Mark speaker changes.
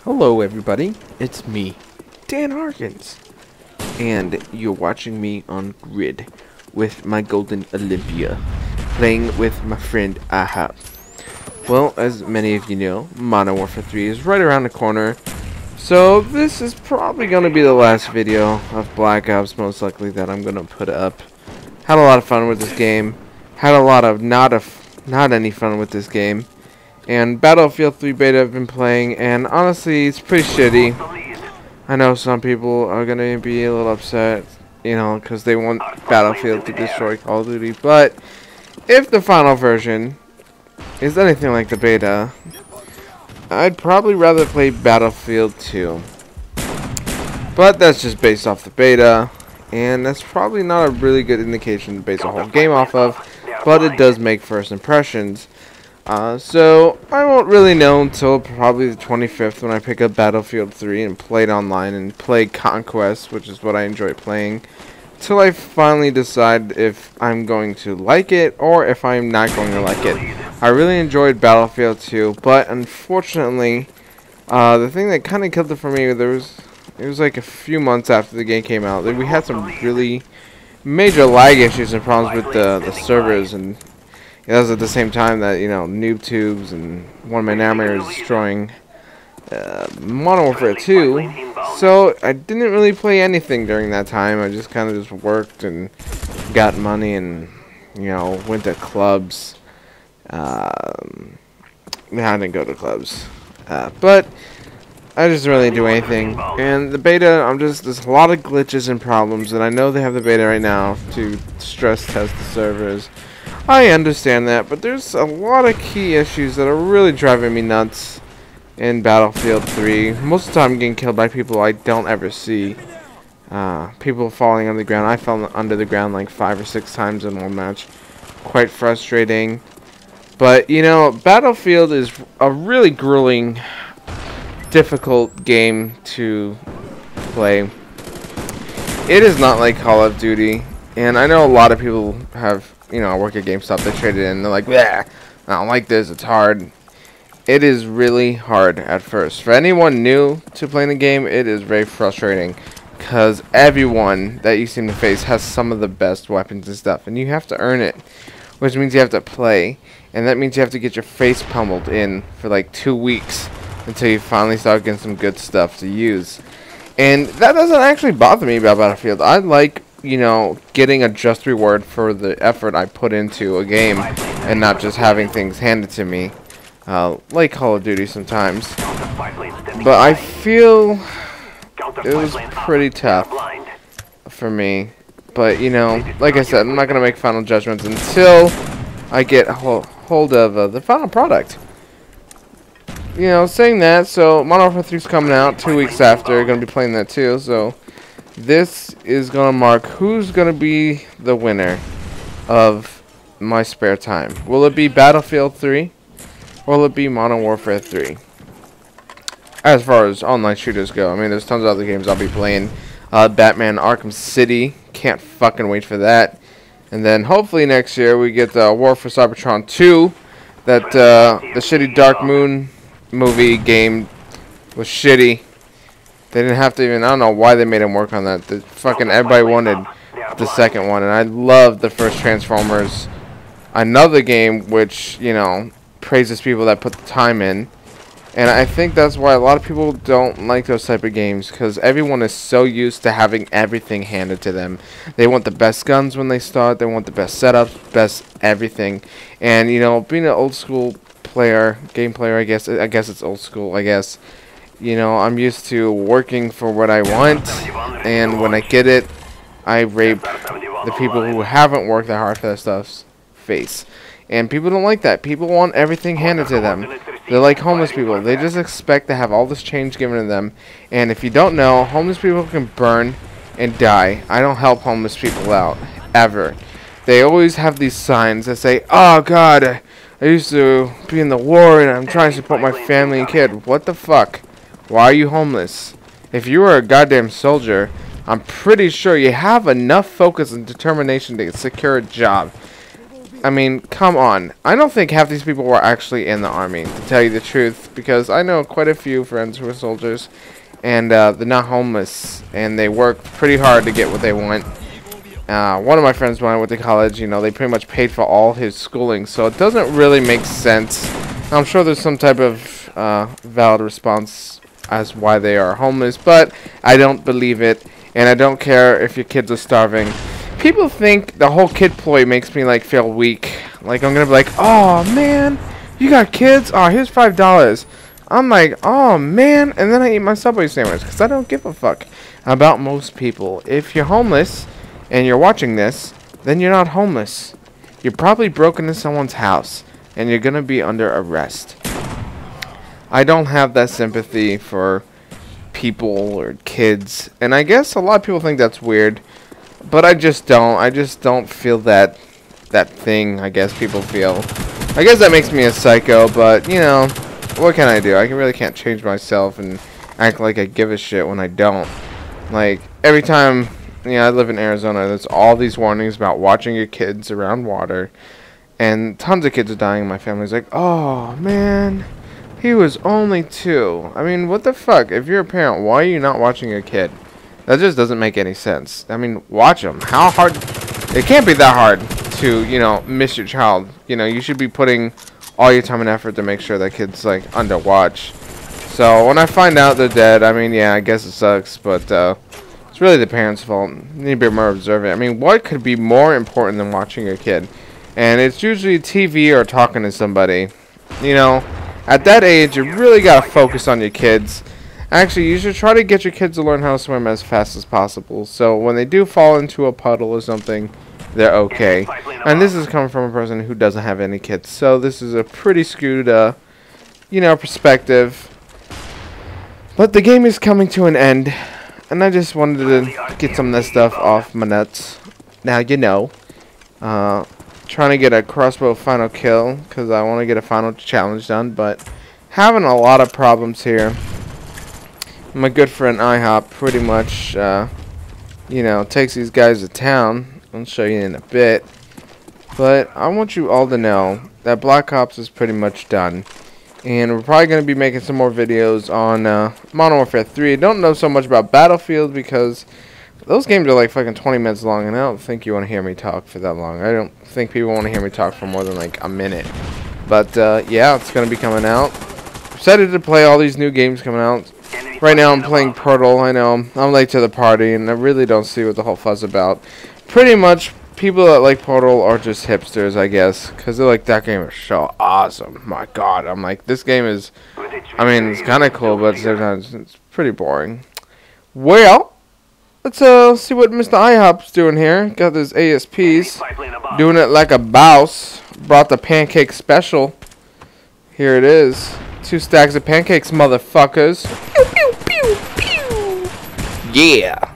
Speaker 1: Hello everybody, it's me, Dan Harkinz, and you're watching me on Grid with my Golden Olympia, playing with my friend Ihop. Well, as many of you know, Modern Warfare 3 is right around the corner, so this is probably going to be the last video of Black Ops, most likely, that I'm going to put up. Had a lot of fun with this game, had a lot of not any fun with this game. And Battlefield 3 beta I've been playing, and honestly, it's pretty shitty. I know some people are going to be a little upset, you know, because they want Battlefield to destroy Call of Duty. But if the final version is anything like the beta, I'd probably rather play Battlefield 2. But that's just based off the beta, and that's probably not a really good indication to base a whole game off of, but it does make first impressions. So I won't really know until probably the 25th when I pick up Battlefield 3 and play it online and play Conquest, which is what I enjoy playing, till I finally decide if I'm going to like it or if I'm not going to like it. I really enjoyed Battlefield 2, but unfortunately, the thing that kind of killed it for me, it was like a few months after the game came out. We had some really major lag issues and problems with the servers, and it was at the same time that, you know, noob tubes and one of my nightmares was destroying Modern Warfare 2. So I didn't really play anything during that time. I just kind of just worked and got money and, you know, went to clubs. I didn't go to clubs, but I just didn't really do anything. And the beta, there's a lot of glitches and problems, and I know they have the beta right now to stress test the servers. I understand that, but there's a lot of key issues that are really driving me nuts in Battlefield 3. Most of the time I'm getting killed by people I don't ever see. People falling on the ground. I fell under the ground like 5 or 6 times in one match. Quite frustrating. But, you know, Battlefield is a really grueling, difficult game to play. It is not like Call of Duty, and I know a lot of people have, you know, I work at GameStop, they trade it in, they're like, yeah, I don't like this, it's hard. It is really hard at first. For anyone new to playing the game, it is very frustrating, because everyone that you seem to face has some of the best weapons and stuff, and you have to earn it, which means you have to play, and that means you have to get your face pummeled in for like 2 weeks until you finally start getting some good stuff to use. And that doesn't actually bother me about Battlefield. I like, you know, getting a just reward for the effort I put into a game and not just having things handed to me, like Call of Duty sometimes. But I feel it was pretty tough for me. But, you know, like I said, I'm not going to make final judgments until I get hold of the final product. You know, saying that, so Modern Warfare 3 is coming out 2 weeks after. Going to be playing that too, so this is going to mark who's going to be the winner of my spare time. Will it be Battlefield 3? Or will it be Modern Warfare 3? As far as online shooters go, I mean, there's tons of other games I'll be playing. Batman Arkham City. Can't fucking wait for that. And then hopefully next year we get War for Cybertron 2. That the shitty Dark Moon movie game was shitty. They didn't have to even, I don't know why they made him work on that. The fucking everybody wanted the second one, and I loved the first Transformers. Another game which, you know, praises people that put the time in. And I think that's why a lot of people don't like those type of games, because everyone is so used to having everything handed to them. They want the best guns when they start, they want the best setups, best everything. And, you know, being an old school game player, I guess it's old school, I guess. You know, I'm used to working for what I want, and when I get it, I rape the people who haven't worked that hard for their stuff's face. And people don't like that. People want everything handed to them. They're like homeless people. They just expect to have all this change given to them. And if you don't know, homeless people can burn and die. I don't help homeless people out, ever. They always have these signs that say, oh God, I used to be in the war and I'm trying to support my family and kid. What the fuck? Why are you homeless? If you were a goddamn soldier, I'm pretty sure you have enough focus and determination to secure a job. I mean, come on. I don't think half these people were actually in the army, to tell you the truth, because I know quite a few friends who are soldiers, and they're not homeless, and they work pretty hard to get what they want. One of my friends, when I went to college, you know, they pretty much paid for all his schooling, so it doesn't really make sense. I'm sure there's some type of valid response as why they are homeless, but I don't believe it, and I don't care if your kids are starving. People think the whole kid ploy makes me like feel weak. Like I'm gonna be like, oh man, you got kids? Oh, here's $5. I'm like, oh man, and then I eat my Subway sandwich because I don't give a fuck about most people. If you're homeless and you're watching this, then you're not homeless. You're probably broken into someone's house and you're gonna be under arrest. I don't have that sympathy for people or kids, and I guess a lot of people think that's weird. But I just don't. I just don't feel that thing I guess people feel. I guess that makes me a psycho, but, you know, what can I do? I really can't change myself and act like I give a shit when I don't. Like, every time, you know, I live in Arizona, there's all these warnings about watching your kids around water. And tons of kids are dying. My family's like, oh, man, he was only 2. I mean, what the fuck? If you're a parent, why are you not watching your kid? That just doesn't make any sense. I mean, watch them. How hard? It can't be that hard to, you know, miss your child. You know, you should be putting all your time and effort to make sure that kid's, like, under watch. So, when I find out they're dead, I mean, yeah, I guess it sucks, but, it's really the parents' fault. You need to be more observant. I mean, what could be more important than watching your kid? And it's usually TV or talking to somebody. You know, at that age, you really gotta focus on your kids. Actually, you should try to get your kids to learn how to swim as fast as possible, so when they do fall into a puddle or something, they're okay. And this is coming from a person who doesn't have any kids, so this is a pretty skewed, you know, perspective. But the game is coming to an end, and I just wanted to get some of this stuff off my nuts. Now, you know, trying to get a crossbow final kill, because I want to get a final challenge done, but having a lot of problems here. My good friend Ihop pretty much, you know, takes these guys to town. I'll show you in a bit. But I want you all to know that Black Ops is pretty much done. And we're probably going to be making some more videos on Modern Warfare 3. I don't know so much about Battlefield because those games are like fucking 20 minutes long. And I don't think you want to hear me talk for that long. I don't think people want to hear me talk for more than like a minute. But, yeah, it's going to be coming out. I'm excited to play all these new games coming out. Right now I'm playing Portal. I know I'm late to the party and I really don't see what the whole fuss about. Pretty much people that like Portal are just hipsters, I guess, because they're like, that game is so awesome. My god, I'm like, this game is, I mean, it's kind of cool, but sometimes it's pretty boring. Well, let's see what Mr. Ihop's doing here. Got his ASPs, doing it like a boss. Brought the pancake special. Here it is. 2 stacks of pancakes, motherfuckers. Pew, pew, pew, pew. Yeah.